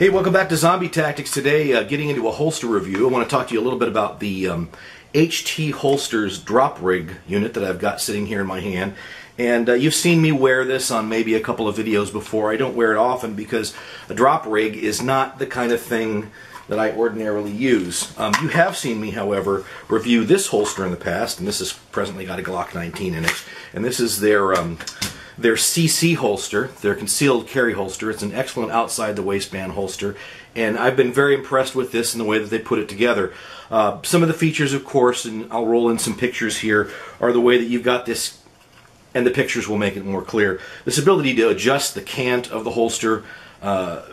Hey, welcome back to Zombie Tactics. Today, getting into a holster review. I want to talk to you a little bit about the HT Holsters Dropleg unit that I've got sitting here in my hand. And you've seen me wear this on maybe a couple of videos before. I don't wear it often because a Dropleg is not the kind of thing that I ordinarily use. You have seen me, however, review this holster in the past, and this has presently got a Glock 19 in it. And this is their CC holster, their concealed carry holster. It's an excellent outside the waistband holster, and I've been very impressed with this and the way that they put it together. Some of the features, of course, and I'll roll in some pictures here, are the way that you've got this, and the pictures will make it more clear. This ability to adjust the cant of the holster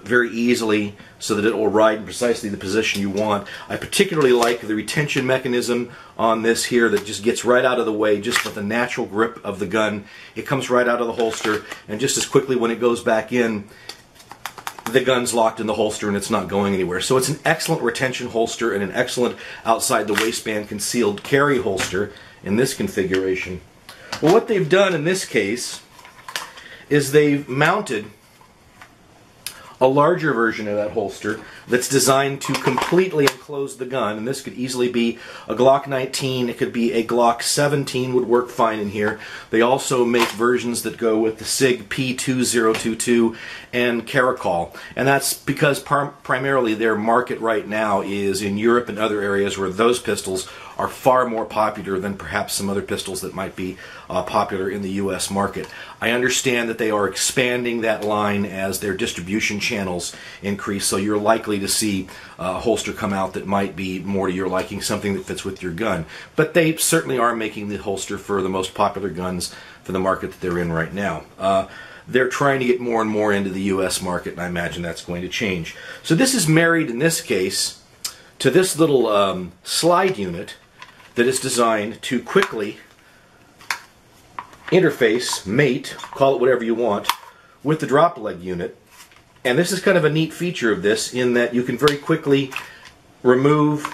very easily so that it will ride in precisely the position you want. I particularly like the retention mechanism on this here that just gets right out of the way just with the natural grip of the gun. It comes right out of the holster, and just as quickly when it goes back in, the gun's locked in the holster and it's not going anywhere. So it's an excellent retention holster and an excellent outside the waistband concealed carry holster in this configuration. Well, what they've done in this case is they've mounted a larger version of that holster that's designed to completely enclose the gun, and this could easily be a Glock 19, it could be a Glock 17, would work fine in here. They also make versions that go with the SIG P2022 and Caracol, and that's because primarily their market right now is in Europe and other areas where those pistols are far more popular than perhaps some other pistols that might be popular in the US market. I understand that they are expanding that line as their distribution channels increase, so you're likely to see a holster come out that might be more to your liking, something that fits with your gun. But they certainly are making the holster for the most popular guns for the market that they're in right now. They're trying to get more and more into the US market, and I imagine that's going to change. So this is married, in this case, to this little slide unit that is designed to quickly interface, mate, call it whatever you want, with the Dropleg unit. And this is kind of a neat feature of this in that you can very quickly remove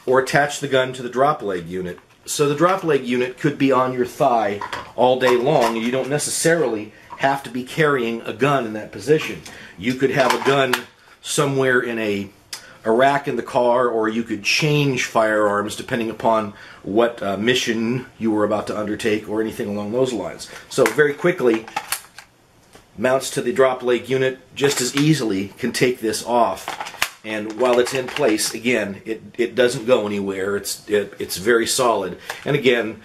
or attach the gun to the Dropleg unit. So the Dropleg unit could be on your thigh all day long, and you don't necessarily have to be carrying a gun in that position. You could have a gun somewhere in a rack in the car, or you could change firearms depending upon what mission you were about to undertake or anything along those lines. So very quickly mounts to the Dropleg unit, just as easily can take this off, and while it's in place, again, it doesn't go anywhere. It's very solid, and again,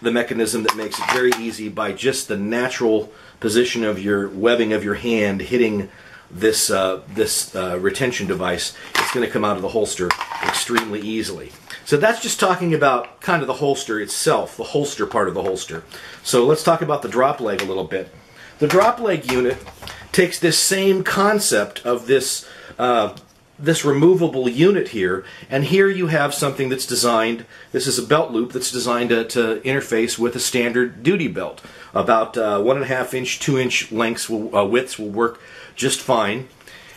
the mechanism that makes it very easy by just the natural position of your webbing of your hand hitting this retention device. It's going to come out of the holster extremely easily. So that's just talking about kind of the holster itself, the holster part of the holster. So let's talk about the Dropleg a little bit. The Dropleg unit takes this same concept of this removable unit here, and here you have something that's designed, this is a belt loop that's designed to interface with a standard duty belt. About 1.5 inch, 2 inch lengths widths will work just fine,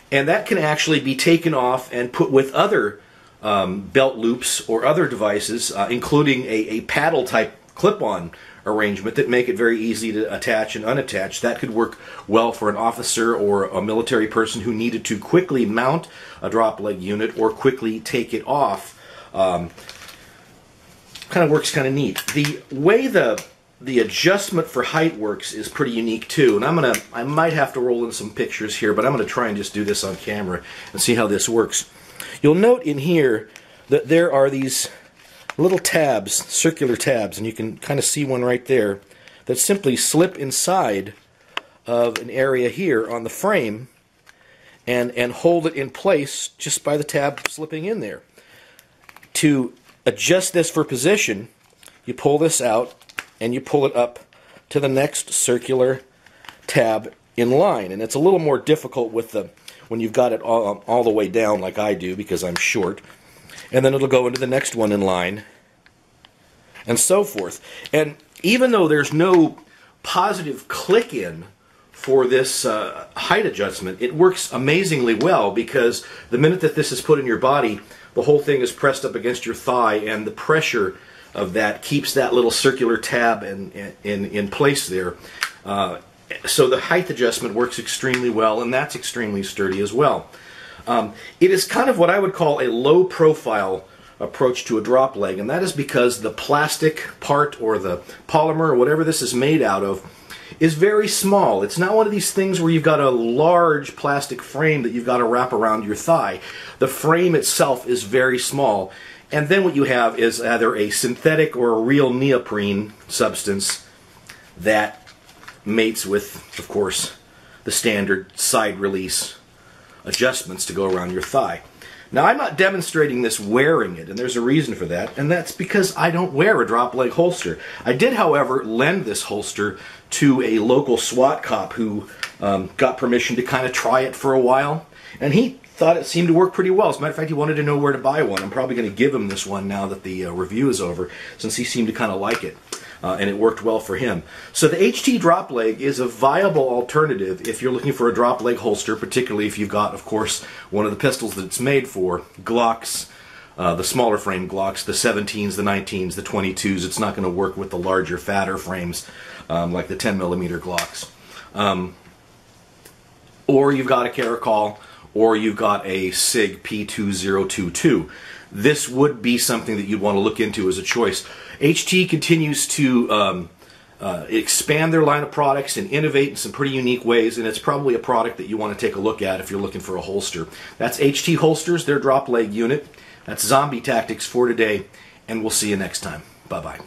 and that can actually be taken off and put with other belt loops or other devices, including a paddle type clip-on arrangement that make it very easy to attach and unattach. That could work well for an officer or a military person who needed to quickly mount a Dropleg unit or quickly take it off. Kind of works kind of neat. The way the adjustment for height works is pretty unique too, and I might have to roll in some pictures here, but I'm going to try and just do this on camera and see how this works. You'll note in here that there are these little tabs, circular tabs, and you can kind of see one right there, that simply slip inside of an area here on the frame and hold it in place just by the tab slipping in there. To adjust this for position, you pull this out and you pull it up to the next circular tab in line, and it's a little more difficult with when you've got it all the way down like I do because I'm short, and then it'll go into the next one in line and so forth. And even though there's no positive click in for this height adjustment, it works amazingly well because the minute that this is put in your body, the whole thing is pressed up against your thigh, and the pressure of that keeps that little circular tab in place there. So the height adjustment works extremely well, and that's extremely sturdy as well. It is kind of what I would call a low-profile approach to a drop leg, and that is because the plastic part or the polymer or whatever this is made out of is very small. It's not one of these things where you've got a large plastic frame that you've got to wrap around your thigh. The frame itself is very small, and then what you have is either a synthetic or a real neoprene substance that mates with, of course, the standard side release adjustments to go around your thigh. Now, I'm not demonstrating this wearing it, and there's a reason for that, and that's because I don't wear a drop leg holster. I did, however, lend this holster to a local SWAT cop who got permission to kind of try it for a while, and he thought it seemed to work pretty well. As a matter of fact, he wanted to know where to buy one. I'm probably going to give him this one now that the review is over, since he seemed to kind of like it. And it worked well for him. So the HT drop leg is a viable alternative if you're looking for a drop leg holster, particularly if you've got, of course, one of the pistols that it's made for, Glocks, the smaller frame Glocks, the 17s, the 19s, the 22s. It's not going to work with the larger, fatter frames like the 10mm Glocks. Or you've got a Caracol, or you've got a SIG P2022. This would be something that you'd want to look into as a choice. HT continues to expand their line of products and innovate in some pretty unique ways, and it's probably a product that you want to take a look at if you're looking for a holster. That's HT Holsters, their drop leg unit. That's Zombie Tactics for today, and we'll see you next time. Bye-bye.